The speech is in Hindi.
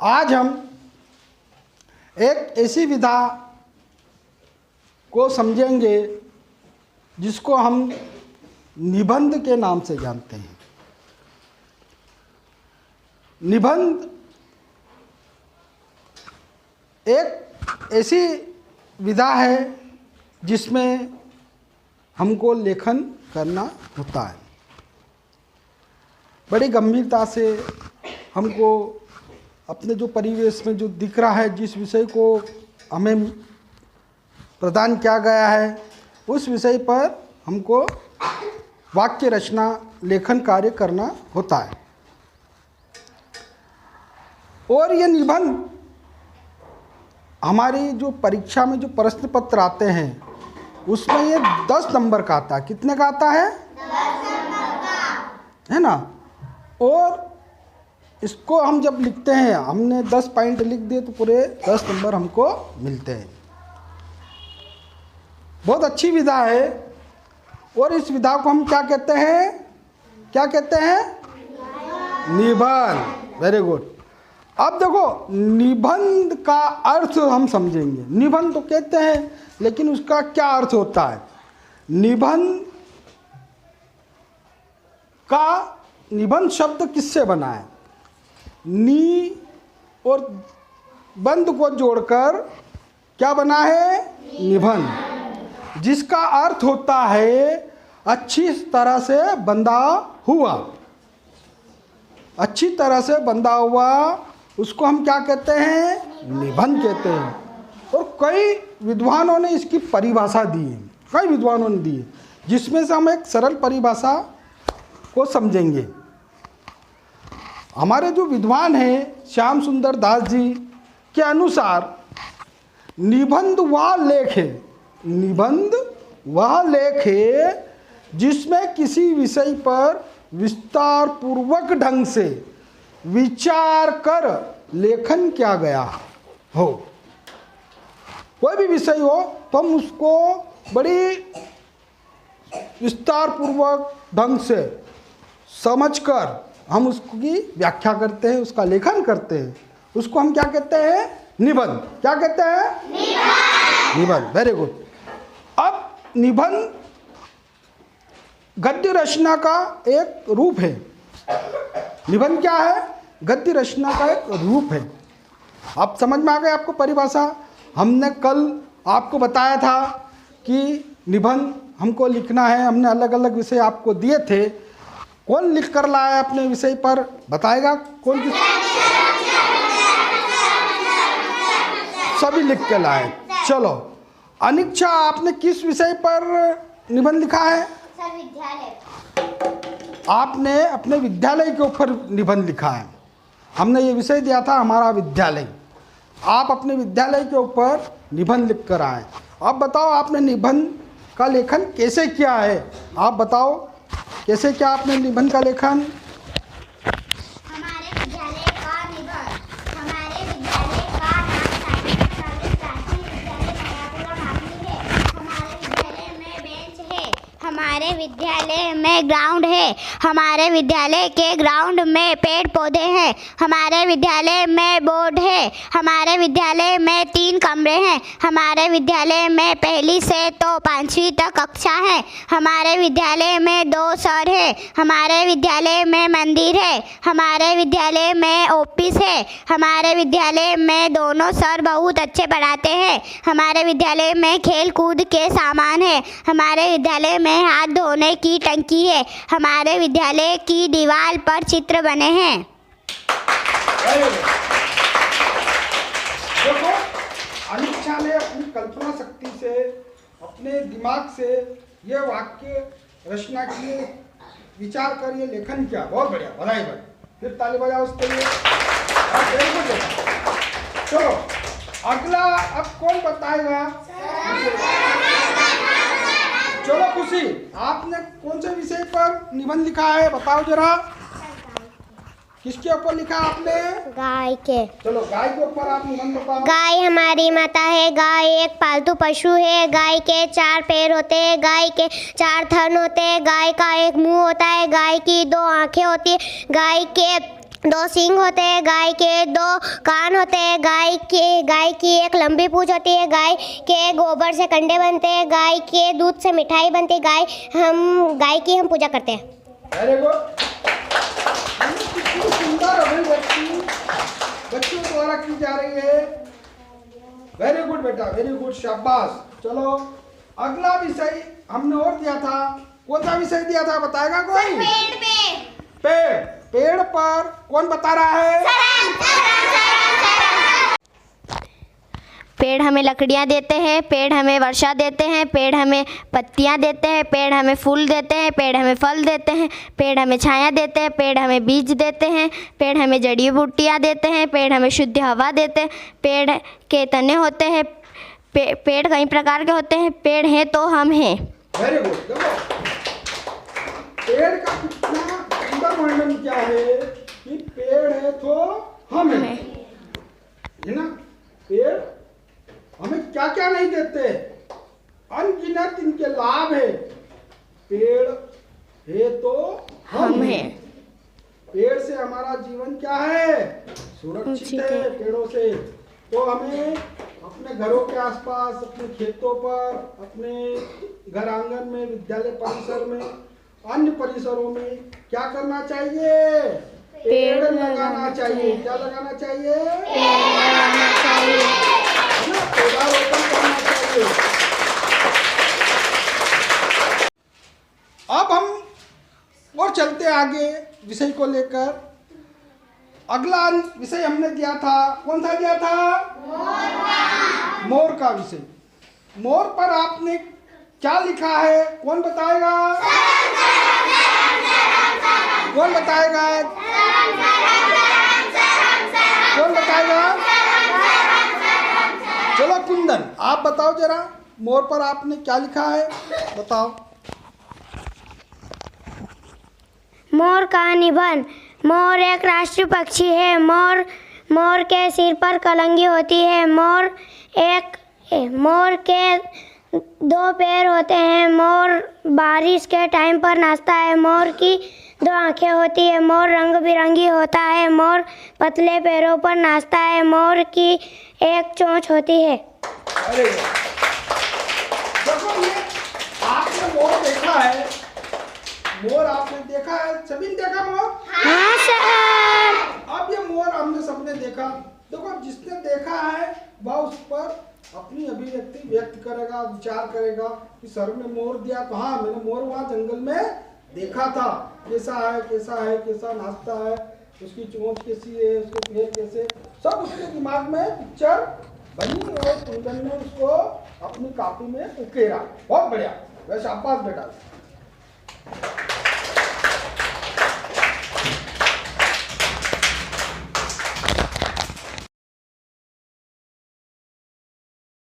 आज हम एक ऐसी विधा को समझेंगे जिसको हम निबंध के नाम से जानते हैं। निबंध एक ऐसी विधा है जिसमें हमको लेखन करना होता है। बड़ी गंभीरता से हमको अपने जो परिवेश में जो दिख रहा है, जिस विषय को हमें प्रदान किया गया है, उस विषय पर हमको वाक्य रचना लेखन कार्य करना होता है। और ये निबंध हमारी जो परीक्षा में जो प्रश्न पत्र आते हैं उसमें ये 10 नंबर का आता है। कितने का आता है? 10 नंबर का, है ना। और इसको हम जब लिखते हैं, हमने 10 पॉइंट लिख दिए तो पूरे 10 नंबर हमको मिलते हैं। बहुत अच्छी विधा है। और इस विधा को हम क्या कहते हैं? क्या कहते हैं? निबंध। Very good. अब देखो, निबंध का अर्थ हम समझेंगे। निबंध तो कहते हैं, लेकिन उसका क्या अर्थ होता है? निबंध शब्द किससे बना है? नी और बंध को जोड़कर क्या बना है? निबंध, जिसका अर्थ होता है अच्छी तरह से बंधा हुआ। अच्छी तरह से बंधा हुआ, उसको हम क्या कहते हैं? निबंध कहते हैं। और कई विद्वानों ने इसकी परिभाषा दी है, कई विद्वानों ने दी है, जिसमें से हम एक सरल परिभाषा को समझेंगे। हमारे जो विद्वान हैं श्याम सुंदर दास जी के अनुसार निबंध वह लेख है, निबंध वह लेख है जिसमें किसी विषय पर विस्तार पूर्वक ढंग से विचार कर लेखन किया गया हो। कोई भी विषय हो तो हम उसको बड़ी विस्तार पूर्वक ढंग से समझकर हम उसकी व्याख्या करते हैं, उसका लेखन करते हैं। उसको हम क्या कहते हैं? निबंध। क्या कहते हैं? निबंध। Very good. अब निबंध गद्य रचना का एक रूप है। निबंध क्या है? गद्य रचना का एक रूप है। आप समझ में आ गए आपको परिभाषा? हमने कल आपको बताया था कि निबंध हमको लिखना है। हमने अलग अलग विषय आपको दिए थे। कौन लिख कर लाया अपने विषय पर? बताएगा कौन? सभी लिख के लाए। चलो, अनिक्षा, आपने किस विषय पर निबंध लिखा है? सर, विद्यालय। आपने अपने विद्यालय के ऊपर निबंध लिखा है। हमने ये विषय दिया था हमारा विद्यालय। आप अपने विद्यालय के ऊपर निबंध लिख कर आए। अब बताओ, आपने निबंध का लेखन कैसे किया है? आप बताओ, कैसे किया आपने निबंध का लेखन? हमारे विद्यालय का निबंध। हमारे विद्यालय का नाम प्राचीन विद्यालय नयापुरा भागनी है। हमारे विद्यालय में बेंच है। हमारे विद्यालय में ग्राउंड है। हमारे विद्यालय के ग्राउंड में पेड़ पौधे हैं। हमारे विद्यालय में बोर्ड है। हमारे विद्यालय में 3 कमरे हैं। हमारे विद्यालय में 1 से तो 5वीं तक कक्षा है। हमारे विद्यालय में 2 सर है। हमारे विद्यालय में मंदिर है। हमारे विद्यालय में ऑफिस है। हमारे विद्यालय में दोनों सर बहुत अच्छे पढ़ाते हैं। हमारे विद्यालय में खेल कूद के सामान है। हमारे विद्यालय में हाथ धोने की टंकी है। हमारे विद्यालय की दीवार पर चित्र बने हैं। देखो, अनिच्छा ने अपनी कल्पना शक्ति से, अपने दिमाग से ये वाक्य रचना की, विचार कर ये लेखन किया। बहुत बढ़िया, बधाई भाई। फिर ताली बजाओ उसके लिए। चलो, अगला अब कौन बताएगा? चलो खुशी, आपने कौन से विषय पर निबंध लिखा है? बताओ जरा। किसके ऊपर लिखा आपने? गाय के। चलो, गाय के ऊपर आप निबंध बताओ। गाय हमारी माता है। गाय एक पालतू पशु है। गाय के 4 पैर होते हैं। गाय के 4 थन होते हैं। गाय का एक मुंह होता है। गाय की 2 आंखें होती है। गाय के दो सींग होते हैं गाय के, दो कान होते हैं गाय की एक लंबी पूंछ होती है, गाय के गोबर से कंडे बनते हैं, गाय के दूध से मिठाई बनती है, गाय की हम पूजा करते हैं। Very good. कितनी सुंदर अभिव्यक्ति बच्चों द्वारा की जा रही है। वेरी गुड बेटा, वेरी गुड, शाबाश। चलो अगला विषय हमने और दिया था, कौन सा विषय दिया था बताएगा कोई? पेड़। पेड़ पर कौन बता रहा है? पेड़ हमें लकड़ियाँ देते हैं, पेड़ हमें वर्षा देते हैं, पेड़ हमें पत्तियाँ देते हैं, पेड़ हमें फूल देते हैं, पेड़ हमें फल देते हैं, पेड़ हमें छाया देते हैं, पेड़ हमें बीज देते हैं, पेड़ हमें जड़ी बूटियाँ देते हैं, पेड़ हमें शुद्ध हवा देते हैं, पेड़ के तने होते हैं, पेड़ कई प्रकार के होते हैं, पेड़ हैं तो हम हैं। Very good. देखो पेड़ का कितना सुंदर वर्णन किया है कि पेड़ है तो हम हैं, है ना। पेड़ हमें क्या क्या नहीं देते, अनगिनत इनके लाभ है। पेड़ है तो हम हैं। पेड़ से हमारा जीवन क्या है? सुरक्षित है पेड़ों से। तो हमें अपने घरों के आसपास, अपने खेतों पर, अपने घर आंगन में, विद्यालय परिसर में, अन्य परिसरों में क्या करना चाहिए? पेड़ लगाना चाहिए। क्या लगाना चाहिए? पेड़ लगाना चाहिए। पौधारोपण करना चाहिए। अब हम और चलते आगे विषय को लेकर। अगला विषय हमने दिया था, कौन सा दिया था? मोर का विषय। मोर पर आपने क्या लिखा है? कौन बताएगा? कौन बताएगा? कौन बताएगा? चलो कुंदन आप बताओ जरा, मोर पर आपने क्या लिखा है, बताओ। मोर का निबंध। मोर एक राष्ट्रीय पक्षी है। मोर के सिर पर कलंगी होती है। मोर के दो पैर होते हैं। मोर बारिश के टाइम पर नाचता है। मोर की दो आंखें होती है। मोर रंग बिरंगी होता है। मोर पतले पैरों पर नाचता है। मोर की एक चोंच होती है। अरे देखो ये आपने मोर देखा है, मोर आपने देखा है, सभी ने देखा मोर? हाँ सर। अब ये मोर हमने सबने देखा। देखो जिसने देखा है वह उस पर अपनी अभिव्यक्ति व्यक्त करेगा, विचार करेगा कि सर ने मोर दिया तो हाँ मैंने मोर वहाँ जंगल में देखा था, कैसा है, कैसा है, कैसा नाचता है, उसकी चोंच कैसी है, उसके पैर कैसे, सब उसके दिमाग में पिक्चर बनी और कुंदन ने उसको अपनी कॉपी में उकेरा। बहुत बढ़िया, वैसे शाबाश बेटा।